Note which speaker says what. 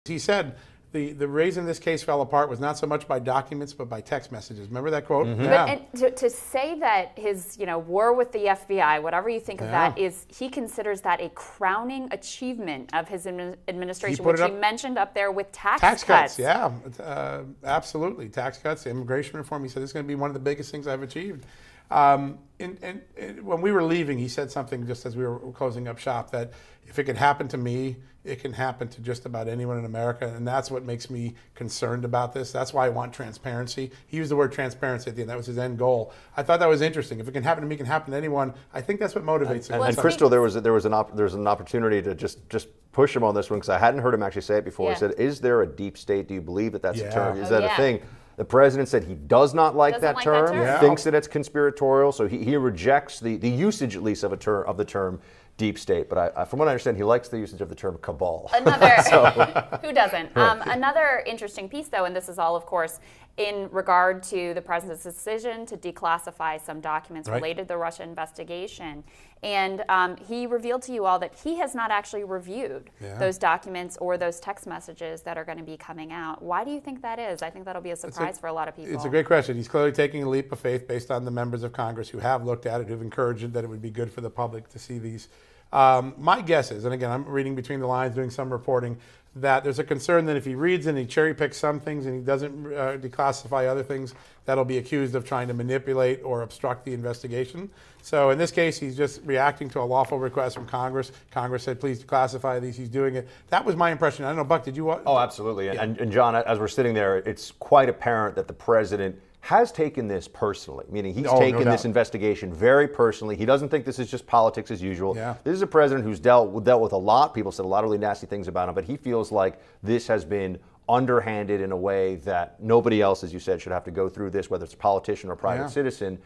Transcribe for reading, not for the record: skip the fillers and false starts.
Speaker 1: He said the reason this case fell apart was not so much by documents, but by text messages. Remember that quote?
Speaker 2: Mm-hmm.
Speaker 1: Yeah.
Speaker 2: But to say that his war with the FBI, whatever you think of that, is he considers that a crowning achievement of his administration, which he mentioned up there with tax cuts.
Speaker 1: Yeah, absolutely. Tax cuts, immigration reform. He said this is going to be one of the biggest things I've achieved. And when we were leaving, he said something just as we were closing up shop, that if it can happen to me, it can happen to just about anyone in America. And that's what makes me concerned about this. That's why I want transparency. He used the word transparency at the end. That was his end goal. I thought that was interesting. If it can happen to me, it can happen to anyone. I think that's what motivates him.
Speaker 3: And Crystal, there was an opportunity to just push him on this one, because I hadn't heard him actually say it before. He said, is there a deep state? Do you believe that that's a term? Is that a thing? The president said he does not like that term, thinks that it's conspiratorial, so he rejects the usage, at least, of the term deep state. But from what I understand, he likes the usage of the term cabal.
Speaker 2: Who doesn't? Another interesting piece, though, and this is all, of course, in regard to the president's decision to declassify some documents related to the Russia investigation. And he revealed to you all that he has not actually reviewed those documents or those text messages that are going to be coming out. Why do you think that is? I think that'll be a surprise for a lot of people.
Speaker 1: It's a great question. He's clearly taking a leap of faith based on the members of Congress who have looked at it, who've encouraged it, that it would be good for the public to see these. My guess is, and again, I'm reading between the lines, doing some reporting, that there's a concern that if he reads and he cherry picks some things and he doesn't declassify other things, that'll be accused of trying to manipulate or obstruct the investigation. So in this case, he's just reacting to a lawful request from Congress. Congress said, please declassify these. He's doing it. That was my impression. I don't know, Buck, did you?
Speaker 3: Oh, absolutely. Yeah. And John, as we're sitting there, it's quite apparent that the president has taken this personally, meaning he's taken this investigation very personally. He doesn't think this is just politics as usual.
Speaker 1: Yeah.
Speaker 3: This is a president who's dealt with a lot. People said a lot of really nasty things about him, but he feels like this has been underhanded in a way that nobody else, as you said, should have to go through this, whether it's a politician or a private citizen.